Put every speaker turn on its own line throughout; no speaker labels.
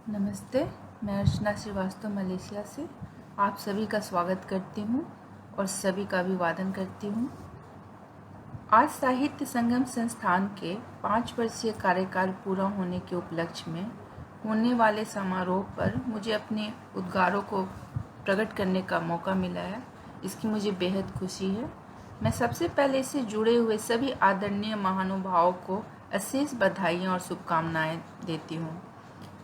नमस्ते, मैं अर्चना श्रीवास्तव मलेशिया से आप सभी का स्वागत करती हूँ और सभी का अभिवादन करती हूँ। आज साहित्य संगम संस्थान के 5 वर्षीय कार्यकाल पूरा होने के उपलक्ष्य में होने वाले समारोह पर मुझे अपने उद्गारों को प्रकट करने का मौका मिला है। इसकी मुझे बेहद खुशी है। मैं सबसे पहले इससे जुड़े हुए सभी आदरणीय महानुभावों को अशेष बधाइयाँ और शुभकामनाएँ देती हूँ।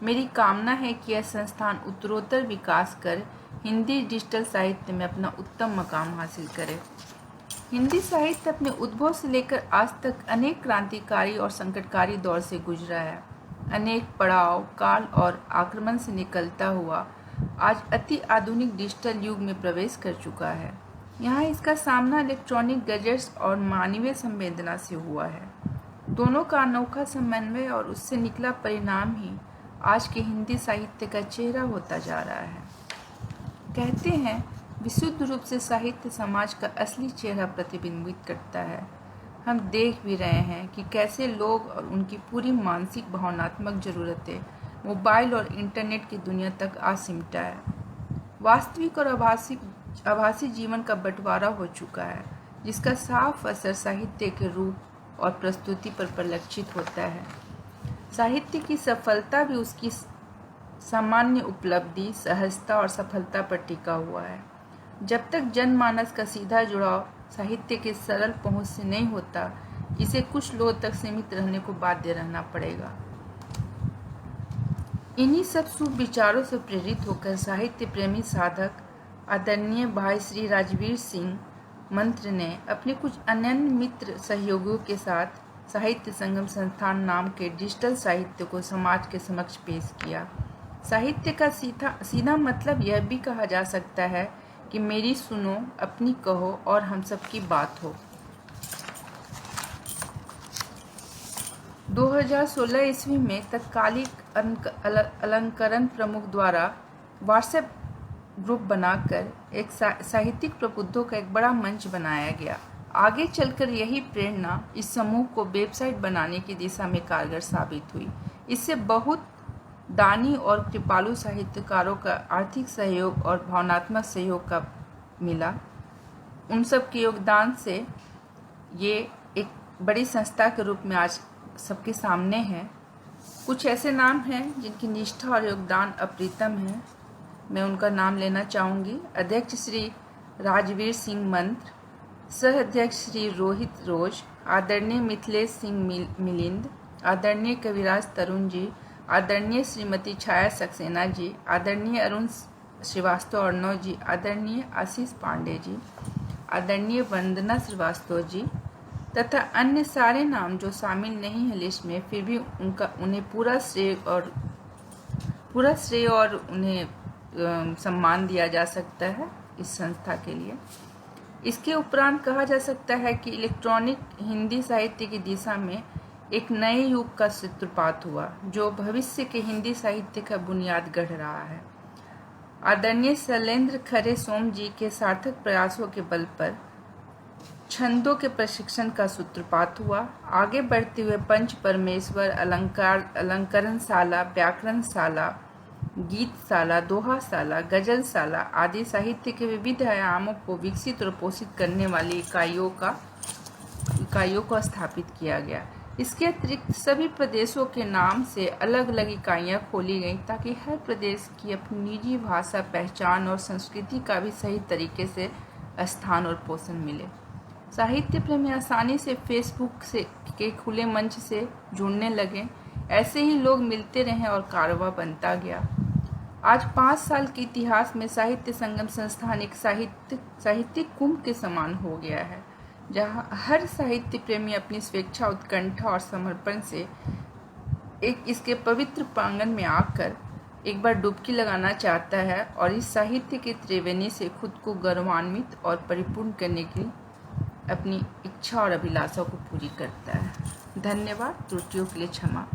मेरी कामना है कि यह संस्थान उत्तरोत्तर विकास कर हिंदी डिजिटल साहित्य में अपना उत्तम मकाम हासिल करे। हिंदी साहित्य अपने उद्भव से लेकर आज तक अनेक क्रांतिकारी और संकटकारी दौर से गुजरा है। अनेक पड़ाव, काल और आक्रमण से निकलता हुआ आज अति आधुनिक डिजिटल युग में प्रवेश कर चुका है। यहाँ इसका सामना इलेक्ट्रॉनिक गैजेट्स और मानवीय संवेदना से हुआ है। दोनों का अनोखा समन्वय और उससे निकला परिणाम ही आज के हिंदी साहित्य का चेहरा होता जा रहा है। कहते हैं विशुद्ध रूप से साहित्य समाज का असली चेहरा प्रतिबिंबित करता है। हम देख भी रहे हैं कि कैसे लोग और उनकी पूरी मानसिक भावनात्मक ज़रूरतें मोबाइल और इंटरनेट की दुनिया तक आ सिमटा है। वास्तविक और आभासी जीवन का बंटवारा हो चुका है, जिसका साफ असर साहित्य के रूप और प्रस्तुति पर परिलक्षित होता है। साहित्य की सफलता भी उसकी सामान्य उपलब्धि, सहजता और सफलता पर टिका हुआ है। जब तक जनमानस का सीधा जुड़ाव साहित्य के सरल पहुंच से नहीं होता, इसे कुछ लोग तक सीमित रहने को बाध्य रहना पड़ेगा। इन्हीं सब शुभ विचारों से प्रेरित होकर साहित्य प्रेमी साधक आदरणीय भाई श्री राजवीर सिंह मंत्र ने अपने कुछ अनन्य मित्र सहयोगियों के साथ साहित्य संगम संस्थान नाम के डिजिटल साहित्य को समाज के समक्ष पेश किया। साहित्य का सीधा मतलब यह भी कहा जा सकता है कि मेरी सुनो, अपनी कहो और हम सबकी बात हो। 2016 ईस्वी में तत्कालिक अलंकरण प्रमुख द्वारा व्हाट्सएप ग्रुप बनाकर एक साहित्यिक प्रबुद्धों का एक बड़ा मंच बनाया गया। आगे चलकर यही प्रेरणा इस समूह को वेबसाइट बनाने की दिशा में कारगर साबित हुई। इससे बहुत दानी और कृपालु साहित्यकारों का आर्थिक सहयोग और भावनात्मक सहयोग का मिला। उन सब के योगदान से ये एक बड़ी संस्था के रूप में आज सबके सामने है। कुछ ऐसे नाम हैं जिनकी निष्ठा और योगदान अप्रतिम है। मैं उनका नाम लेना चाहूँगी। अध्यक्ष श्री राजवीर सिंह मंत्र, सह अध्यक्ष श्री रोहित रोज, आदरणीय मिथिलेश सिंह मिलिंद, आदरणीय कविराज तरुण जी, आदरणीय श्रीमती छाया सक्सेना जी, आदरणीय अरुण श्रीवास्तव अर्णव जी, आदरणीय आशीष पांडे जी, आदरणीय वंदना श्रीवास्तव जी तथा अन्य सारे नाम जो शामिल नहीं है लिस्ट में, फिर भी उन्हें पूरा श्रेय और उन्हें सम्मान दिया जा सकता है इस संस्था के लिए। इसके उपरांत कहा जा सकता है कि इलेक्ट्रॉनिक हिंदी साहित्य की दिशा में एक नए युग का सूत्रपात हुआ, जो भविष्य के हिंदी साहित्य का बुनियाद गढ़ रहा है। आदरणीय शैलेंद्र खरे सोम जी के सार्थक प्रयासों के बल पर छंदों के प्रशिक्षण का सूत्रपात हुआ। आगे बढ़ते हुए पंच परमेश्वर, अलंकरण शाला, व्याकरण शाला, गीतशाला, दोहाशाला, गजलशाला आदि साहित्य के विविध आयामों को विकसित और पोषित करने वाली इकाइयों को स्थापित किया गया। इसके अतिरिक्त सभी प्रदेशों के नाम से अलग अलग इकाइयाँ खोली गईं, ताकि हर प्रदेश की अपनी निजी भाषा, पहचान और संस्कृति का भी सही तरीके से स्थान और पोषण मिले। साहित्य प्रेमी आसानी से फेसबुक के खुले मंच से जुड़ने लगे। ऐसे ही लोग मिलते रहे और कारवां बनता गया। आज 5 साल के इतिहास में साहित्य संगम संस्थान एक साहित्यिक कुंभ के समान हो गया है, जहां हर साहित्य प्रेमी अपनी स्वेच्छा, उत्कंठा और समर्पण से इसके पवित्र प्रांगण में आकर एक बार डुबकी लगाना चाहता है और इस साहित्य की त्रिवेणी से खुद को गौरवान्वित और परिपूर्ण करने की अपनी इच्छा और अभिलाषा को पूरी करता है। धन्यवाद। त्रुटियों के लिए क्षमा।